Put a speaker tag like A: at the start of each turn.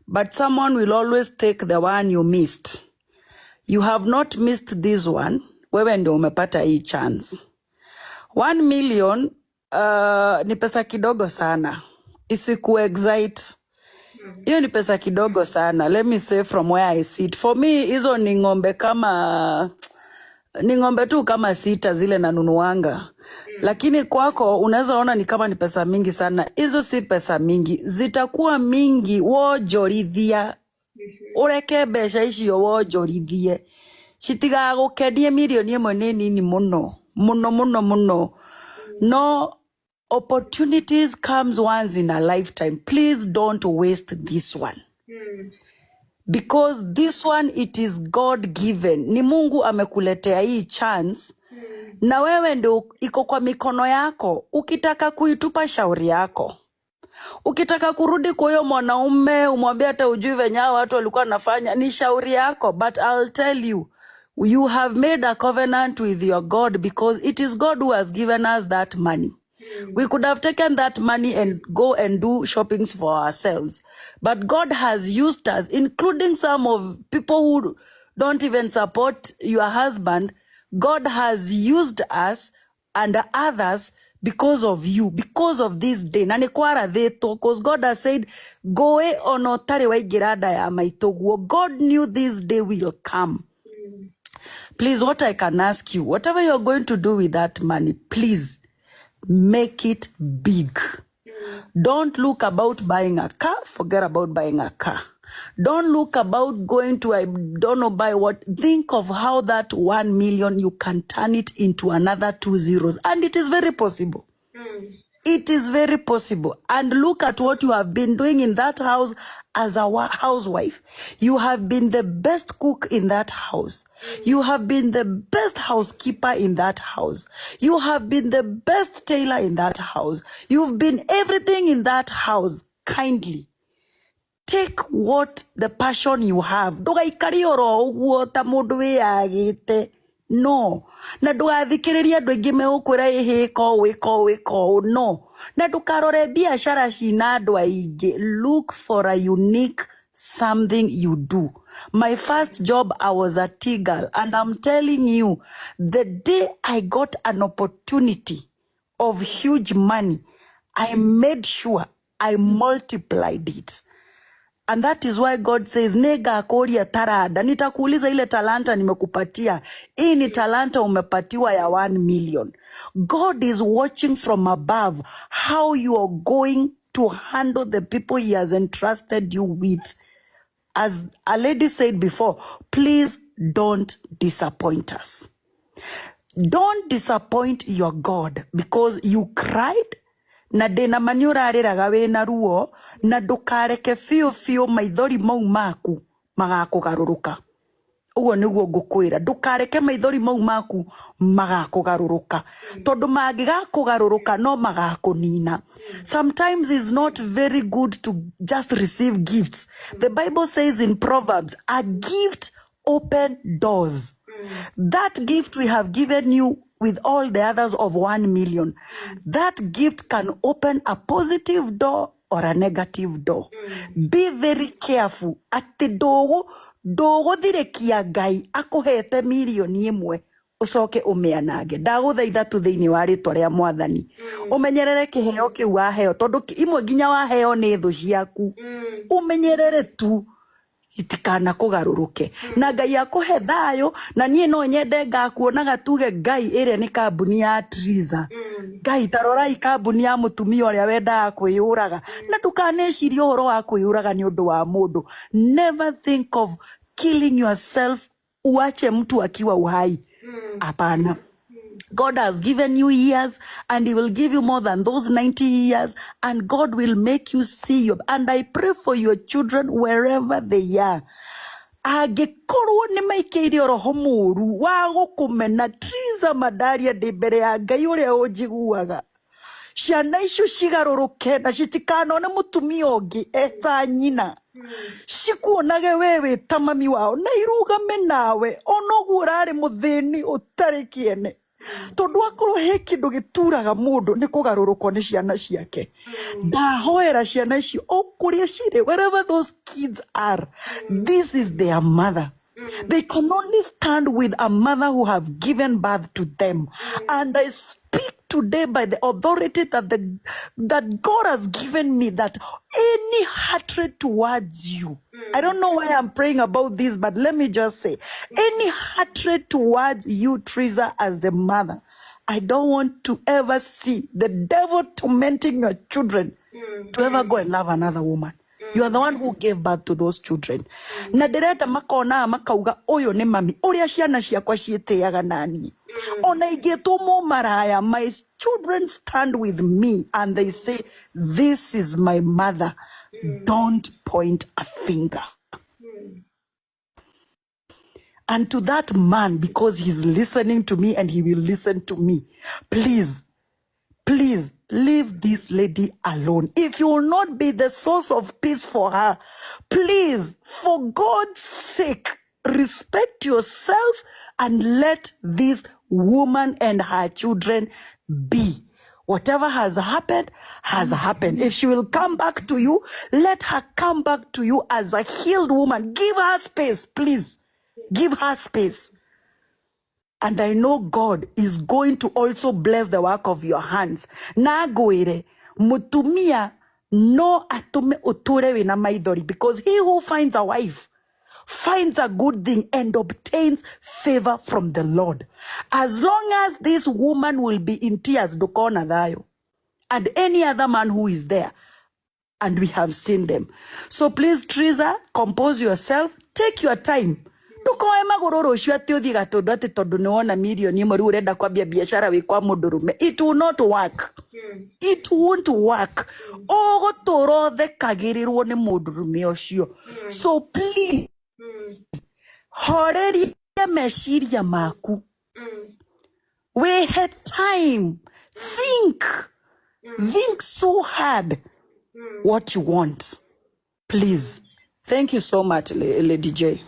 A: but someone will always take the one you missed. You have not missed this one. Wewe ndio umepata hii chance. 1 million ni pesa kidogo sana. Isiku excite. Hiyo ni pesa kidogo sana. Let me say from where I sit. For me, hizo ni ng'ombe tu kama 6 zile nanunuanga. Lakini kwako unaweza ona ni kama ni pesa mingi sana. Hizo si pesa mingi. Zitakuwa mingi wonjorithia. Ureke besha icio wonjorithie. Citigagukenie milioni imwe ni nini muno. Muno. No opportunities comes once in a lifetime. Please don't waste this one. Because this one, it is God given. Ni Mungu amekuletea hii chance. Na wewe ndio iko kwa mikono yako. Ukitaka kuitupa shauri yako. Ukitaka kurudi kwa huyo mwanaume umwambie hata ujui venye watu walikuwa nafanya, ni shauri yako. But I'll tell you, you have made a covenant with your God because it is God who has given us that money. We could have taken that money and go and do shoppings for ourselves. But God has used us, including some of people who don't even support your husband. God has used us and others because of you, because of this day. Because God has said, go onotare waigirada ya maitoguo. God knew this day will come. Please, what I can ask you, whatever you're going to do with that money, please make it big. Don't look about buying a car. Forget about buying a car. Don't look about going to, I don't know, buy what. Think of how that 1 million, you can turn it into another 2 zeros. And it is very possible. It is very possible. And look at what you have been doing in that house as a housewife. You have been the best cook in that house. You have been the best housekeeper in that house. You have been the best tailor in that house. You've been everything in that house. Kindly take what the passion you have. No. Na duathikiriria andu aingi megukwira ihiko wiko no. Na dukarore biashara cina andu aingi. Look for a unique something you do. My first job, I was a tea girl, and I'm telling you, the day I got an opportunity of huge money, I made sure I multiplied it. And that is why God says, nega koria tarada. Nitakuuliza ile talanta nimekupatia. Hii ni talanta umepatiwa ya 1 million. God is watching from above how you are going to handle the people he has entrusted you with. As a lady said before, please don't disappoint us. Don't disappoint your God because you cried. Na dena maniura ariraga wena ruo na ndukareke fio maithori mau maku magakugaruruka. Ugo niguo ngukwira, ndukareke maithori mau maku magakugaruruka. Tondu magigakugaruruka no magakunina. Sometimes it's not very good to just receive gifts. The Bible says in Proverbs, a gift open doors. That gift we have given you with all the others of 1 million. That gift can open a positive door or a negative door. Be very careful. Ati dogo thirekia Ngai akuhete milioni imwe ucoke umeanage. Ndaguthaitha tu thiini wa ritwa ria Mwathani. Umenyerere kiheo kiu waheo tondu imwe nginya waheo ni thu ciaku. Umenyerere tu itikana kugaruruke. Na Ngai akuhe thayo na nie no nyende ngakuonaga tuge Ngai ire ni kambuni ya trizah. Ngai tarorai kambuni ya mutumia uria wendaga kwiyuraga. Na ndukanecirie uhoro wa kwiyuraga ni undu wa mundu. Never think of killing yourself uache mtu akiwa uhai. Hapana. God has given you years and he will give you more than those 90 years and God will make you see you. And I pray for your children wherever they are. Agikorwo ni maikiri roho muru wa gukumena trizah madaria de mbere ya Ngai uria unjiguaga. Ciana icio cigaruruke na citikanone mutumia ungi eta nyina. Cikuonage wewe ta mami wao na irugame nawe onoguo urari muthini utari kiene. tondu akorwo he kindu gituraga mundu ni kugarurukwo ni ciana ciake ndahoera ciana icio o kuria ciri wherever those kids are, this is their mother. They can only stand with a mother who have given birth to them. And I speak today by the authority that God has given me, that any hatred towards you, I don't know why I'm praying about this, but let me just say, any hatred towards you, Trizah, as the mother, I don't want to ever see the devil tormenting your children to ever go and love another woman. You are the one who gave birth to those children. Na ndirenda makona makauga uyu ni mami uria ciana ciakwa cietiaga nani. Ona ingitwo maraya, my children stand with me and they say, this is my mother. Don't point a finger. And to that man, because he's listening to me and he will listen to me, please leave this lady alone. If you will not be the source of peace for her, please, for God's sake, respect yourself and let this woman and her children be. Whatever has happened, has happened. If she will come back to you, let her come back to you as a healed woman. Give her space, please. Give her space. And I know God is going to also bless the work of your hands. Nagoire, mutumia no atume uture wina maithori, because he who finds a wife finds a good thing and obtains favor from the Lord. As long as this woman will be in tears, dukona dayo, and any other man who is there, and we have seen them. So please, Trizah, compose yourself, take your time. Ndukoe magururu ucio ati uthiga tondu ati tondu ni wona milioni imwe riu urenda kwambia biashara wi kwa mundurume. It will not work. It won't work. Oguturo thekagirirwo ni mundurume ucio. So please, horeria meciria maku. We had time. Think so hard what you want. Please. Thank you so much, Lady J.